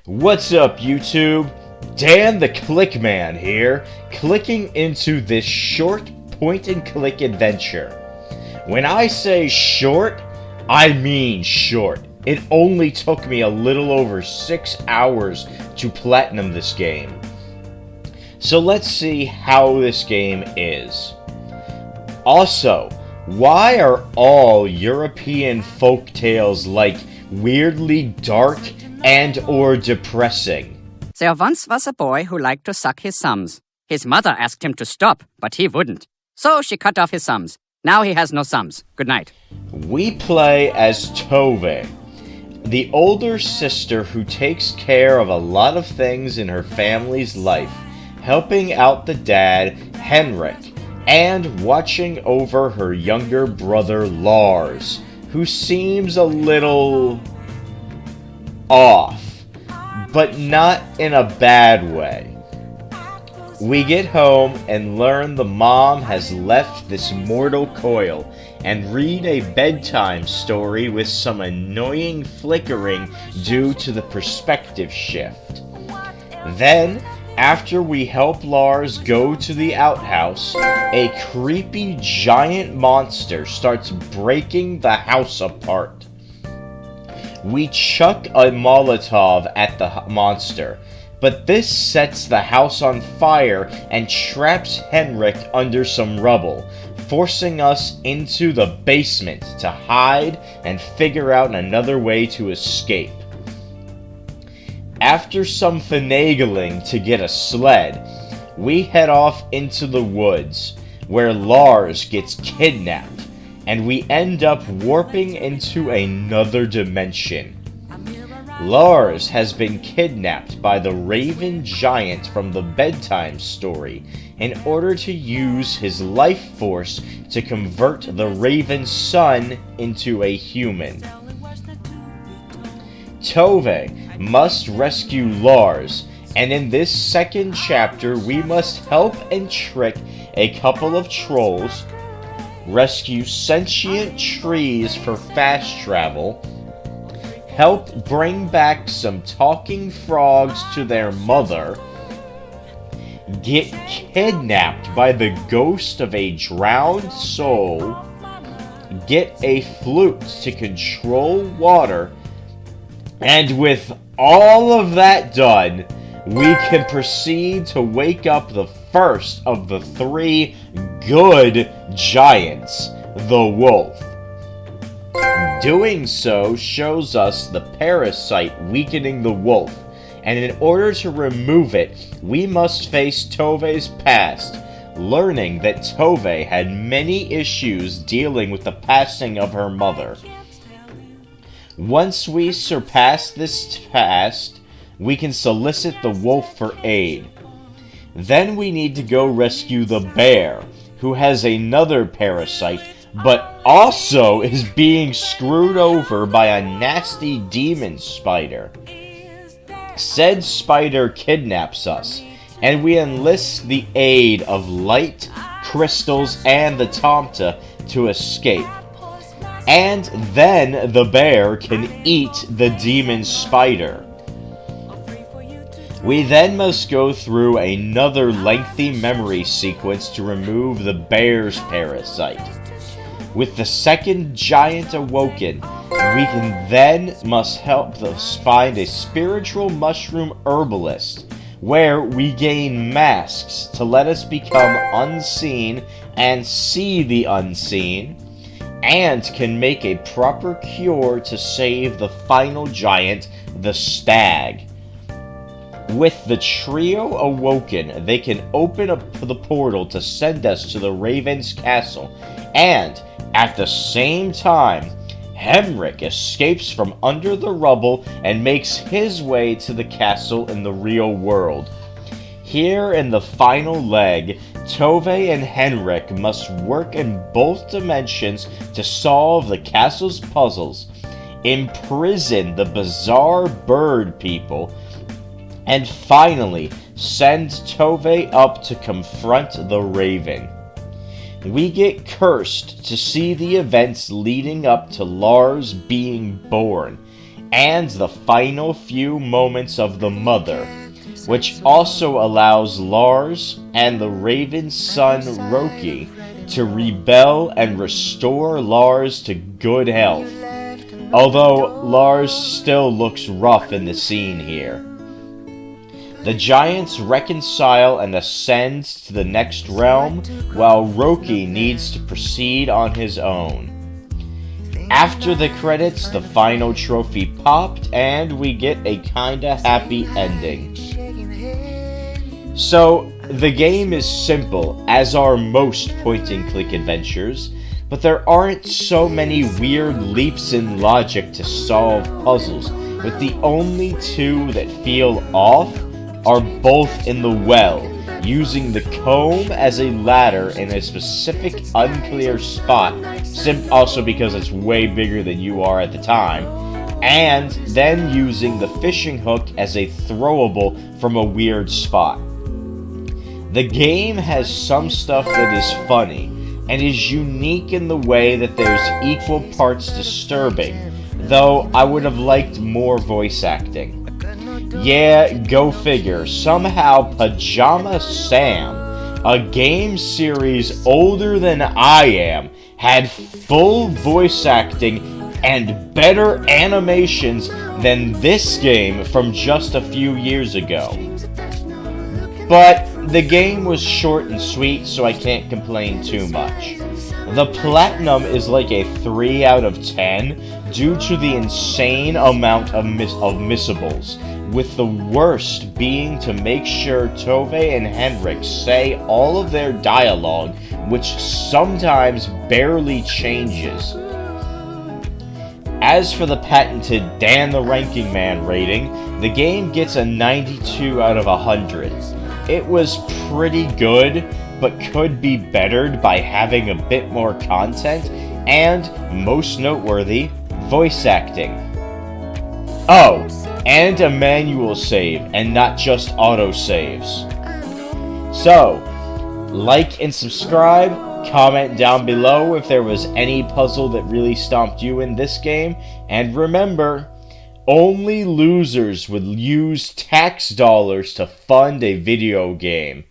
What's up, YouTube? Dan the Clickman here, clicking into this short point-and-click adventure. When I say short, I mean short. It only took me a little over 6 hours to platinum this game. So let's see how this game is. Also, why are all European folk tales like weirdly dark and or depressing? There once was a boy who liked to suck his thumbs. His mother asked him to stop, but he wouldn't. So she cut off his thumbs. Now he has no thumbs. Good night. We play as Tove, the older sister who takes care of a lot of things in her family's life, helping out the dad, Henrik, and watching over her younger brother, Lars, who seems a little off, but not in a bad way. We get home and learn the mom has left this mortal coil and read a bedtime story with some annoying flickering due to the perspective shift. Then, after we help Lars go to the outhouse, a creepy giant monster starts breaking the house apart. We chuck a Molotov at the monster, but this sets the house on fire and traps Henrik under some rubble, forcing us into the basement to hide and figure out another way to escape. After some finagling to get a sled, we head off into the woods, where Lars gets kidnapped, and we end up warping into another dimension. Lars has been kidnapped by the Raven Giant from the bedtime story in order to use his life force to convert the Raven's son into a human. Tove must rescue Lars, and in this second chapter we must help and trick a couple of trolls, rescue sentient trees for fast travel, help bring back some talking frogs to their mother, get kidnapped by the ghost of a drowned soul, get a flute to control water, and with all of that done, we can proceed to wake up the first of the 3 good giants, the wolf. Doing so shows us the parasite weakening the wolf, and in order to remove it, we must face Tove's past, learning that Tove had many issues dealing with the passing of her mother. Once we surpass this past, we can solicit the wolf for aid. Then we need to go rescue the bear, who has another parasite, but also is being screwed over by a nasty demon spider. Said spider kidnaps us, and we enlist the aid of light, crystals, and the Tomta to escape. And then the bear can eat the demon spider. We then must go through another lengthy memory sequence to remove the bear's parasite. With the second giant awoken, we can then must help us find a spiritual mushroom herbalist, where we gain masks to let us become unseen and see the unseen, and can make a proper cure to save the final giant, the stag. With the trio awoken, they can open up the portal to send us to the Raven's castle, and at the same time, Henrik escapes from under the rubble and makes his way to the castle in the real world. Here in the final leg, Tove and Henrik must work in both dimensions to solve the castle's puzzles, imprison the bizarre bird people, and finally send Tove up to confront the Raven. We get cursed to see the events leading up to Lars being born, and the final few moments of the mother, which also allows Lars and the Raven's son Roki to rebel and restore Lars to good health. Although Lars still looks rough in the scene here. The giants reconcile and ascend to the next realm, while Roki needs to proceed on his own. After the credits, the final trophy popped, and we get a kinda happy ending. So, the game is simple, as are most point-and-click adventures, but there aren't so many weird leaps in logic to solve puzzles, with the only two that feel off are both in the well, using the comb as a ladder in a specific unclear spot, also because it's way bigger than you are at the time, and then using the fishing hook as a throwable from a weird spot. The game has some stuff that is funny, and is unique in the way that there's equal parts disturbing, though I would have liked more voice acting. Yeah, go figure, somehow Pajama Sam, a game series older than I am, had full voice acting and better animations than this game from just a few years ago. But the game was short and sweet, so I can't complain too much. The platinum is like a 3 out of 10 due to the insane amount of missables, with the worst being to make sure Tove and Henrik say all of their dialogue, which sometimes barely changes. As for the patented Dan the Ranking Man rating, the game gets a 92 out of 100. It was pretty good, but could be bettered by having a bit more content, and, most noteworthy, voice acting. Oh, and a manual save, and not just autosaves. So, like and subscribe, comment down below if there was any puzzle that really stomped you in this game, and remember, only losers would use tax dollars to fund a video game.